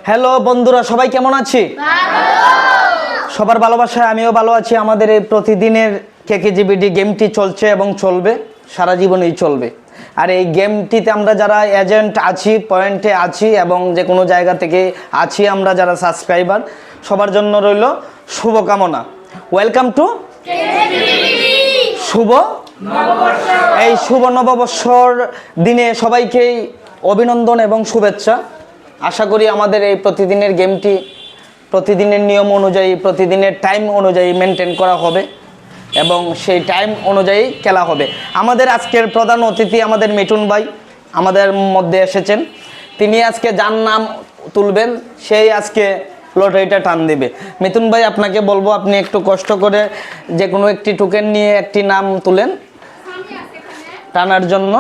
Hello বন্ধুরা, সবাই কেমন আছি? সবার ভালোবাসায় আমিও ভালো আছি। আমাদের এই প্রতিদিনের কেকেজিবিডি গেমটি চলছে এবং চলবে, সারা জীবনেই চলবে। আর এই গেমটিতে আমরা যারা এজেন্ট আছি, পয়েন্টে আছি এবং যে কোনো জায়গা থেকে আছি, আমরা যারা সাবস্ক্রাইবার, সবার জন্য রইল শুভকামনা। ওয়েলকাম টু শুভ নববর্ষ। এই শুভ নববর্ষর দিনে সবাইকেই অভিনন্দন এবং শুভেচ্ছা। আশা করি আমাদের এই প্রতিদিনের গেমটি প্রতিদিনের নিয়ম অনুযায়ী, প্রতিদিনের টাইম অনুযায়ী মেনটেন করা হবে এবং সেই টাইম অনুযায়ী খেলা হবে। আমাদের আজকের প্রধান অতিথি আমাদের মিঠুন ভাই আমাদের মধ্যে এসেছেন। তিনি আজকে যার নাম তুলবেন সেই আজকে লটারিটা টান দেবে। মিথুন ভাই, আপনাকে বলবো আপনি একটু কষ্ট করে যে কোনো একটি টোকেন নিয়ে একটি নাম তুলেন টানার জন্য।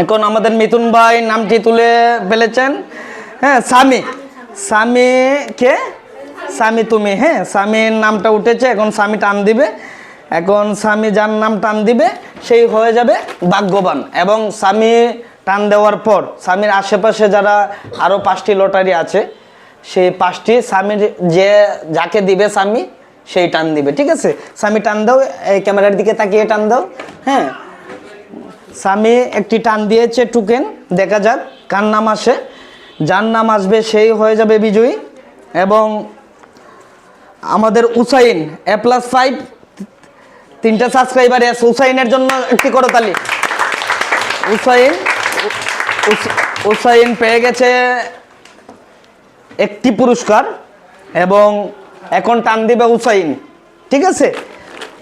এখন আমাদের মিথুন ভাই নামটি তুলে ফেলেছেন। হ্যাঁ, স্বামী কে স্বামী তুমি, হ্যাঁ স্বামীর নামটা উঠেছে। এখন স্বামী টান দিবে। এখন স্বামী যার নাম টান দিবে সেই হয়ে যাবে ভাগ্যবান। এবং স্বামী টান দেওয়ার পর স্বামীর আশেপাশে যারা আরও 5টি লটারি আছে, সেই 5টি স্বামীর যাকে দিবে স্বামী সেই টান দিবে। ঠিক আছে, স্বামী টান দাও, এই ক্যামেরার দিকে তাকিয়ে টান দাও। হ্যাঁ, স্বামী একটি টান দিয়েছে টোকেন, দেখা যাক কার নাম আসে। যার নাম আসবে সেই হয়ে যাবে বিজয়ী। এবং আমাদের উসাইন A+5 3টা সাবস্ক্রাইবার আছে। উসাইনের জন্য একটি করতালি। উসাইন পেয়ে গেছে একটি পুরস্কার এবং এখন টান দিবে উসাইন। ঠিক আছে,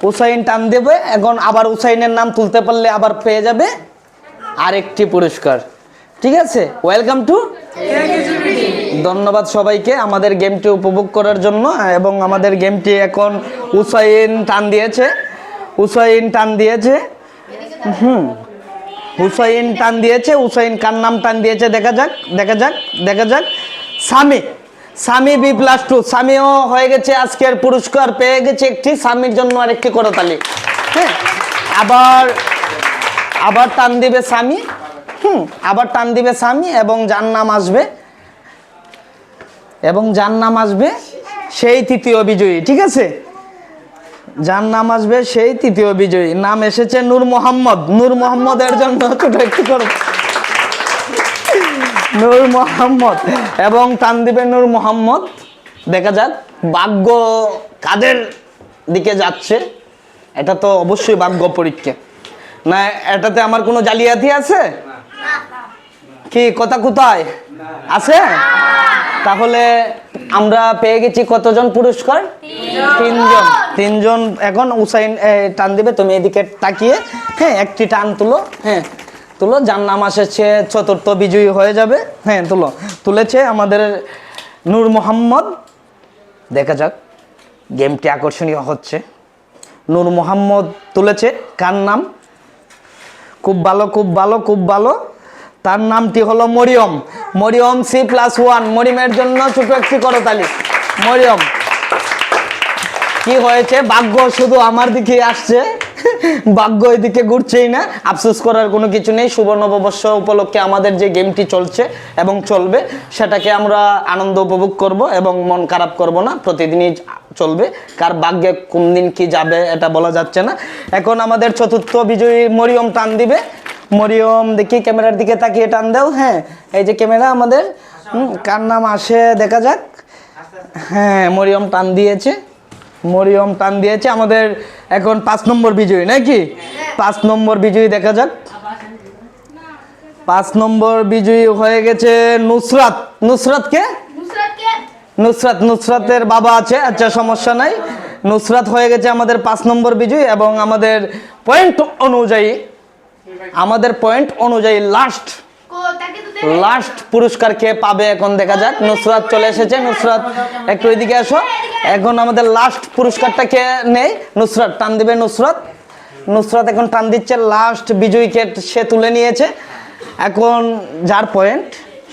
উসাইন টান দেবে। এখন আবার উসাইনের নাম তুলতে পারলে আবার পেয়ে যাবে আরেকটি পুরস্কার। ঠিক আছে, ওয়েলকাম টু। ধন্যবাদ সবাইকে আমাদের গেমটি উপভোগ করার জন্য। এবং আমাদের গেমটি এখন উসাইন টান দিয়েছে। উসাইন টান দিয়েছে উসাইন কার নাম টান দিয়েছে দেখা যাক। স্বামী B+2। স্বামীও হয়ে গেছে আজকের পুরস্কার পেয়ে গেছে একটি। স্বামীর জন্য আরেকটি করতালি। হ্যাঁ, আবার টান দিবে স্বামী। এবং যার নাম আসবে সেই তৃতীয় বিজয়ী। ঠিক আছে, যার নাম আসবে সেই তৃতীয় বিজয়ী। নাম এসেছে নূর মোহাম্মদের জন্য ছোট একটু করো। নূর মোহাম্মদ এবং টান দিবে নূর মোহাম্মদ। দেখা যাক ভাগ্য কাদের দিকে যাচ্ছে। এটা তো অবশ্যই ভাগ্য পরীক্ষা না, এটাতে আমার কোনো জালিয়াতি আছে কি? কথা কোথায় আছে? তাহলে আমরা পেয়ে গেছি কতজন পুরস্কার? 3জন। এখন উসাইন টান দিবে, তুমি এদিকে তাকিয়ে হ্যাঁ একটি টান তুলো। হ্যাঁ তুলো, যার নাম আসছে চতুর্থ বিজয়ী হয়ে যাবে। হ্যাঁ তুলেছে আমাদের নূর মোহাম্মদ। দেখা যাক গেমটি আকর্ষণীয় হচ্ছে। নূর মোহাম্মদ তুলেছে কার নাম? খুব ভালো। তার নামটি হলো মরিয়ম C+1। মরিয়মের জন্য ছোট একটি করতালি। মরিয়ম কি হয়েছে? ভাগ্য শুধু আমার দিকে আসছে, ভাগ্য এদিকে ঘুরছেই না। আফসোস করার কোনো কিছু নেই। শুভ নববর্ষ উপলক্ষে আমাদের যে গেমটি চলছে এবং চলবে সেটাকে আমরা আনন্দ উপভোগ করব এবং মন খারাপ করব না। প্রতিদিনই চলবে। কার ভাগ্যে কোন দিন কি যাবে এটা বলা যাচ্ছে না। এখন আমাদের চতুর্থ বিজয়ী মরিয়ম টান দিবে। মরিয়ম দেখি ক্যামেরার দিকে তাকিয়ে টান দাও। হ্যাঁ, এই যে ক্যামেরা আমাদের, কার নাম আসে দেখা যাক। হ্যাঁ, মরিয়ম টান দিয়েছে আমাদের। এখন 5 নম্বর বিজয়ী নাকি? 5 নম্বর বিজয়ী দেখা যাক। 5 নম্বর বিজয়ী হয়ে গেছে নুসরাত। নুসরাতের বাবা আছে, আচ্ছা সমস্যা নাই। নুসরাত হয়ে গেছে আমাদের 5 নম্বর বিজয়ী। এবং আমাদের পয়েন্ট অনুযায়ী লাস্ট পুরস্কার কে পাবে এখন দেখা যাক। নুসরাত চলে এসেছে। নুসরাত একটু এদিকে আসো। এখন আমাদের লাস্ট পুরস্কারটা কে নেই? নুসরাত টান দিবে। নুসরাত এখন টান দিচ্ছে। লাস্ট বিজয়ীকে সে তুলে নিয়েছে। এখন যার পয়েন্ট,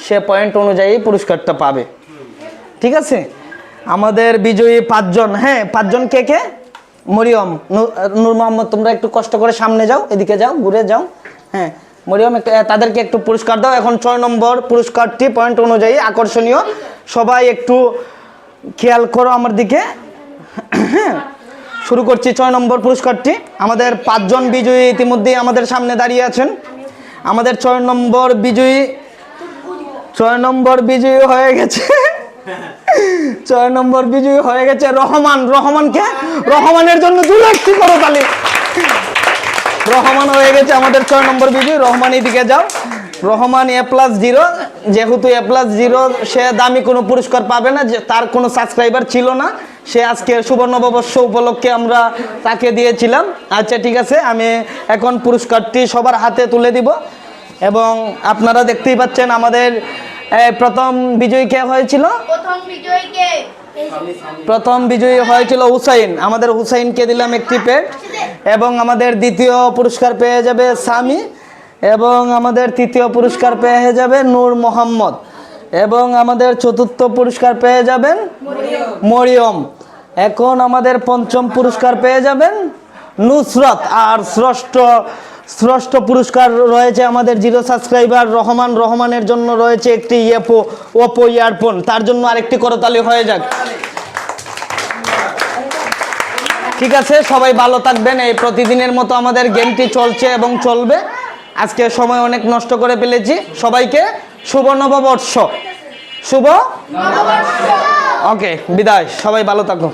সে পয়েন্ট অনুযায়ী পুরস্কারটা পাবে। ঠিক আছে, আমাদের বিজয়ী 5জন। হ্যাঁ, 5জন কে? মরিয়ম, নূর মোহাম্মদ। তোমরা একটু কষ্ট করে সামনে যাও, এদিকে যাও, ঘুরে যাও। হ্যাঁ, মরিয়ম তাদেরকে একটু পুরস্কার দাও। এখন 6 নম্বর পুরস্কারটি পয়েন্ট অনুযায়ী আকর্ষণীয় সবাই একটু খেয়াল করো আমার দিকে। শুরু করছি 6 নম্বর পুরস্কারটি। আমাদের 5 জন বিজয়ী ইতিমধ্যেই আমাদের সামনে দাঁড়িয়ে আছেন। আমাদের 6 নম্বর বিজয়ী হয়ে গেছে 6 নম্বর বিজয়ী হয়ে গেছে রহমানের জন্য 2 লাখ করো তালি। রহমান হয়ে গেছে আমাদের 6 নম্বর বিজয়ী। রহমান এদিকে যাও। রহমান A+0, যেহেতু A+0 সে দামি কোনো পুরস্কার পাবে না, যে তার কোনো সাবস্ক্রাইবার ছিল না, সে আজকে সুবর্ণ নববর্ষ উপলক্ষে আমরা তাকে দিয়েছিলাম। আচ্ছা ঠিক আছে, আমি এখন পুরস্কারটি সবার হাতে তুলে দিব। এবং আপনারা দেখতেই পাচ্ছেন আমাদের প্রথম বিজয়ী কে হয়েছিল? প্রথম বিজয়ী হয়েছিল হুসাইন। আমাদের হুসাইনকে দিলাম একটি পেট। এবং আমাদের দ্বিতীয় পুরস্কার পেয়ে যাবে সামি। এবং আমাদের তৃতীয় পুরস্কার পেয়ে যাবে নূর মোহাম্মদ। এবং আমাদের চতুর্থ পুরস্কার পেয়ে যাবেন মরিয়ম। এখন আমাদের পঞ্চম পুরস্কার পেয়ে যাবেন নুসরত। আর ষষ্ঠ পুরস্কার রয়েছে আমাদের 0 সাবস্ক্রাইবার রহমানের জন্য রয়েছে একটি ওপো ইয়ারফোন। তার জন্য আরেকটি করতালি হয়ে যাক। ঠিক আছে, সবাই ভালো থাকবেন। এই প্রতিদিনের মতো আমাদের গেমটি চলছে এবং চলবে। আজকে সময় অনেক নষ্ট করে ফেলেছি। সবাইকে শুভ নববর্ষ। শুভ নববর্ষ। ওকে, বিদায়। সবাই ভালো থাকো।